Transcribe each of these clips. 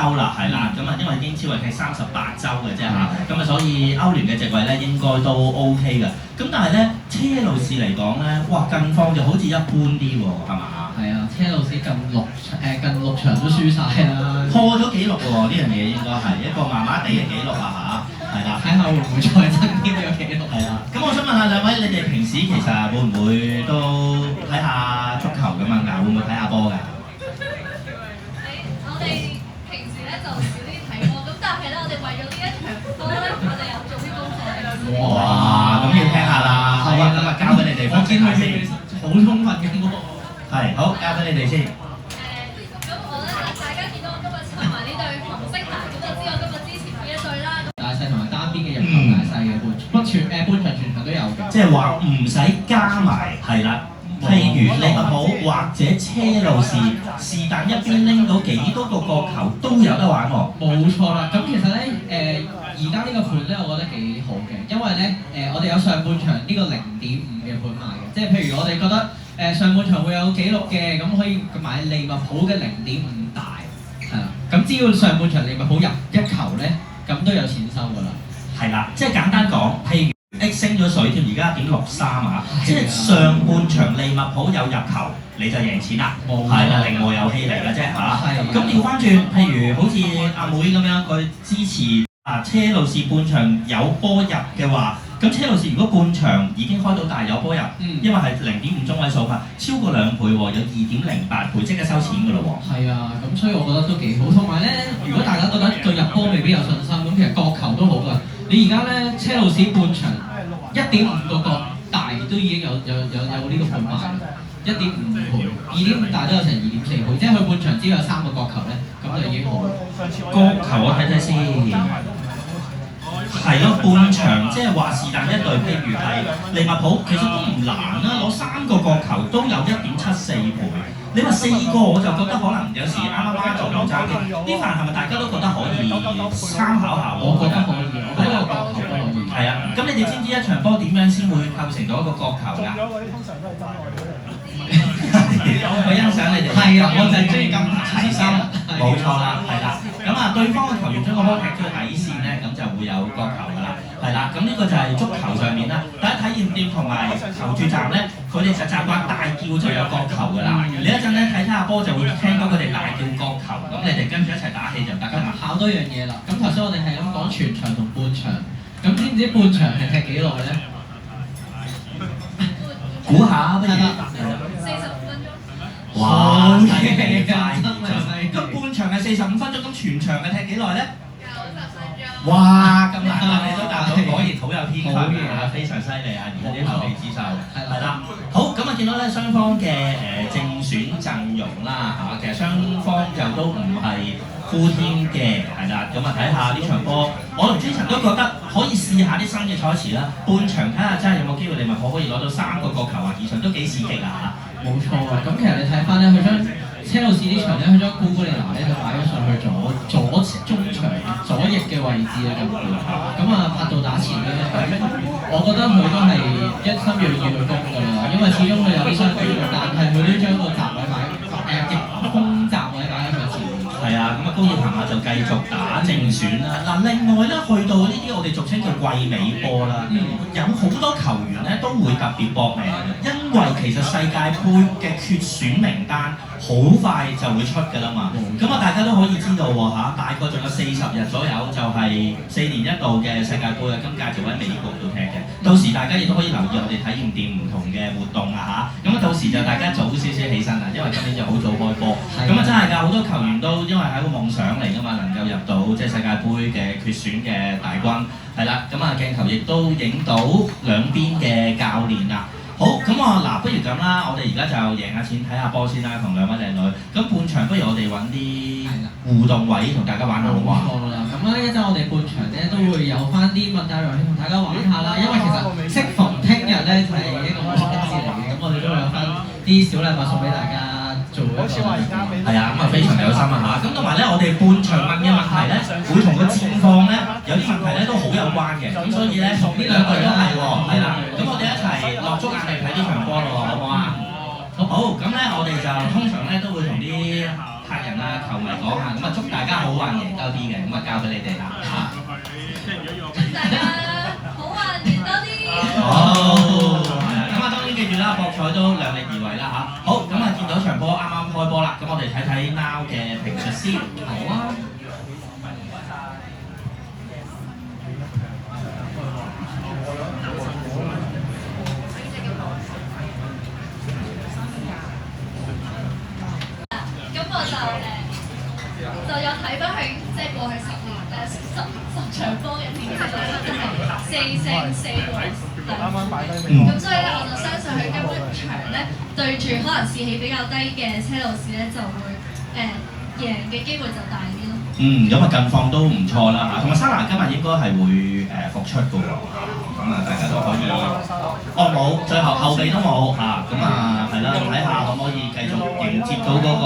週啦，係啦，咁啊因為英超係踢38週嘅啫嚇，咁啊所以歐聯嘅席位咧應該都 OK 嘅。咁但係咧車路士嚟講咧，哇近況就好似一般啲喎，係嘛？係啊，車路士近六場都輸晒啦，破咗紀錄喎，呢樣嘢應該係一個麻麻地嘅紀錄啊嚇，係啦。睇下會唔會再增添呢個紀錄。係啦，咁我想問下兩位，你哋平時其實會唔會都睇下足球咁樣㗎？會唔會睇下波㗎？我哋平時咧就少啲睇波，咁但係咧我哋為咗呢一場波咧，我哋有做啲功課嘅。哇！咁要聽下啦，好啊，咁啊交俾你哋分析下先。好充分嘅喎。係，好交俾你哋先。咁我咧大家見到我今日襯埋呢對紅色鞋，咁就知我今日支持邊一隊啦。大細同埋單邊嘅入球大細嘅半場全場都有嘅。即係話唔使加埋，係啦。譬如利物浦或者車路士，是但一邊拎到幾多個角球都有得玩喎。冇錯啦，咁其實咧而家呢個盤咧，我覺得幾好嘅，因為咧我哋有上半場呢個0.5嘅盤賣嘅，即係譬如我哋覺得上半場會有紀錄嘅，咁可以買利物浦嘅0.5大，係啦，咁只要上半場利物浦入一球咧，咁都有錢收㗎啦。係啦，即係簡單講，譬如 X 升咗水添，而家1.63啊，即係上半場利物浦有入球，你就贏錢啦。係啦，零和遊戲嚟嘅啫嚇。咁調翻轉，譬如好似阿妹咁樣，佢支持車路士半場有波入嘅話，咁車路士如果半場已經開到大有波入，因為係0.5中位數法，超過2倍喎，有2.08倍，即刻收錢㗎咯喎。係啊，咁所以我覺得都幾好。同埋咧，如果大家覺得對入波未必有信心，咁其實角球都好㗎。你而家咧車路士半場1.5個角大都已經有呢個盤賣，1.5倍，2.5大都有成2.4倍，即係佢半場只要有3個角球咧，咁就已經好啦。角球我睇睇先，係咯，半場即係話是但一隊，譬如係利物浦，其實都唔難啦，攞3個角球都有1.74倍。你話4個我就覺得可能有時啱啱做流爭啲，呢份係咪大家都覺得可以參考下？我覺得可以，我覺得個角球都可以。係啊，咁你哋知唔知一場波點樣先會構成到一個角球㗎？我欣賞你哋。係啊，我就係中意咁齊心。冇錯啦，係啦。咁啊，對方嘅球員將個波踢出去底線咧，咁就會有角球㗎啦。係啦，咁呢個就係足球上面啦。大家體驗店同埋投注站咧，佢哋就習慣大叫就有角球㗎啦。你一陣咧睇下波就會聽到佢哋大叫角球，咁你哋跟住一齊打氣就得㗎啦。考多樣嘢啦，咁頭先我哋係咁講全場同半場，咁知唔知半場係踢幾耐咧？估下不如。45分鐘。哇！犀利快㗎，真係犀利。咁半場係45分鐘，咁全場係踢幾耐咧？90分鐘。哇！咁難答你都答到，果然好有天分啊！非常犀利啊！而家啲投技指數係啦。好，咁啊見到咧雙方嘅正選陣容啦嚇，其實雙方就都唔係呼添嘅，係啦。咁啊睇下呢場波，我同 Jason 都覺得可以試下啲新嘅賽事啦。半場睇下真係有冇機會利物浦可以攞到3個角球或以上，都幾刺激啊嚇！冇錯啊，咁其實你睇翻咧，佢將車路士呢場咧，佢將古古利拿咧就擺咗上去左中場左翼嘅位置啊，咁拍到打前咧，我覺得佢都係一心要去攻㗎啦，因為始終佢有啲傷兵，但係佢都將個閘位擺空閘位擺喺上前面。係啊，咁啊高爾彭亞就繼續打正選啦。嗱，另外咧去到呢啲我哋俗稱叫季尾波啦，有好多球員咧都會特別搏命嘅，因為其實世界盃嘅決選名單好快就會出㗎啦嘛。咁啊，大家都可以知道喎嚇，大概仲有40日左右，就係4年一度嘅世界盃啊，今屆就喺美國度踢嘅。到時大家亦都可以留意我哋體驗店唔同嘅活動啊嚇。咁啊，到時就大家早少少起身啦，因為今年就好早開波。咁啊，真係㗎，好多球員都因為係一個夢想嚟㗎嘛，能夠入到即係世界盃嘅決選嘅大軍。係啦，咁啊鏡頭亦都影到兩邊嘅教練啦。好，咁嗱，不如咁啦，我哋而家就贏下錢睇下波先啦，同兩位靚女。咁半場不如我哋揾啲互動位同大家玩下好唔好啊？冇錯啦，咁咧一陣我哋半場咧都會有翻啲問答遊戲同大家玩下啦，因為其實適逢聽日咧就係一個母親節嚟嘅，咁我哋都會有翻啲小禮物送俾大家。做一個係啊，咁啊非常有心啊嚇，咁同埋咧我哋半場問嘅問題咧，會同個戰況咧有啲問題咧都好有關嘅，咁所以咧呢兩隊都係喎，係啦，咁我哋一齊落足眼力睇呢場波咯，好唔好啊？好，咁咧我哋就通常咧都會同啲客客人啦、球迷講下，咁啊祝大家好運贏多啲嘅，咁啊交俾你哋啦嚇。祝大家好運贏多啲。好，係啦，咁啊當然記住啦，博彩都量力而為啦嚇。好，咁啊見到場波啱啱開波啦，咁我哋睇睇 Now 嘅評述先。好啊。就有睇翻佢即係過去10年十場波嘅戰績咧，都係4勝4和2。咁所以咧，我就相信佢今一場咧對住可能士氣比較低嘅車路士咧，就會贏嘅機會就大啲咯。咁啊近況都唔錯啦嚇，同埋沙拿今日應該係會復出嘅喎，咁啊大家都可以。冇，最後後備都冇嚇，咁啊係啦，睇下可唔可以繼續迎接到嗰個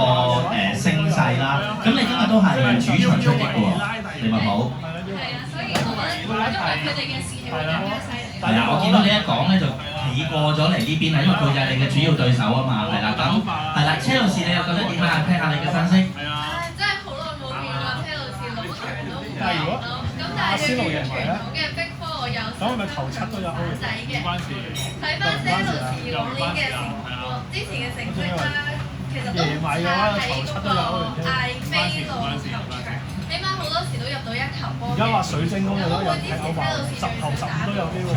聲勢啦。咁你今日都係主場出擊嘅喎，利物浦。係啊，所以我覺得今日佢哋嘅士氣會更加犀利。係啊，我見到你一講咧就企過咗嚟呢邊啊，因為佢就係你嘅主要對手啊嘛，係啦，咁係啦，車路士你又覺得點啊？聽下你嘅分析。真係好耐冇見過車路士6場都唔贏咯，咁但係對住傳統嘅Big Four我有少少反仔嘅。睇翻車路士往年嘅成之前嘅成績啦，其實都唔差喺嗰個艾菲路球場，起碼好多時都入到1球波。而家話水晶宮有得有踢歐霸，10球15都有機會，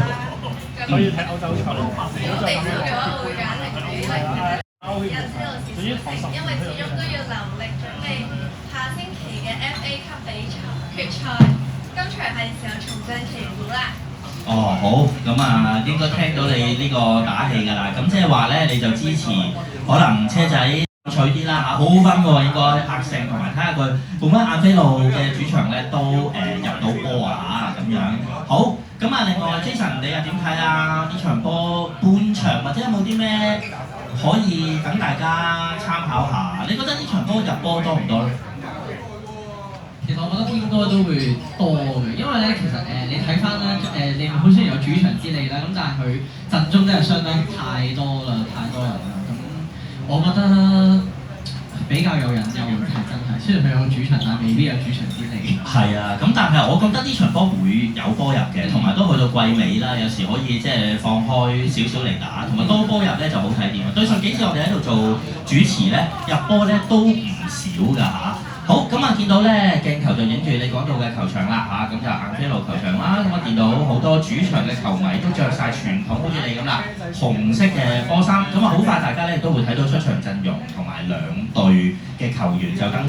可以踢歐洲球。如果比數嘅話，我會揀零比0嘅。因車路士輸成，因為始終都要留力準備下星期嘅 FA 級比賽決賽，今場係時候重振旗鼓啦。好，咁啊應該聽到你呢個打氣㗎啦，咁即係話咧你就支持可能車仔取啲啦嚇，好好分嘅喎應該客勝，同埋睇下佢會唔會晏菲路嘅主場咧都入到波啊咁樣。好，咁啊另外 Jason 你又點睇啊？呢場波半場或者有冇啲咩可以等大家參考下？你覺得呢場波入波多唔多咧？其實我覺得應該都會多嘅，因為咧其實你睇翻咧利物浦雖然有主場之利啦，咁但係佢陣中真係相當太多啦，太多人啦，咁我覺得比較有人有係真係，雖然佢有主場，但係未必有主場之利。係啊，咁但係我覺得呢場波會有波入嘅，同埋都去到季尾啦，有時可以即係放開少少嚟打，同埋多波入咧就好睇啲。對上幾次我哋喺度做主持咧，入波咧都唔少㗎嚇。好，咁啊見到咧鏡頭就影住你講到嘅球場啦嚇，咁就晏菲路球場啦，咁啊見到好多主場嘅球迷都着晒傳統好似你咁啦，紅色嘅波衫，咁啊好快大家咧都會睇到出場陣容同埋兩隊嘅球員就登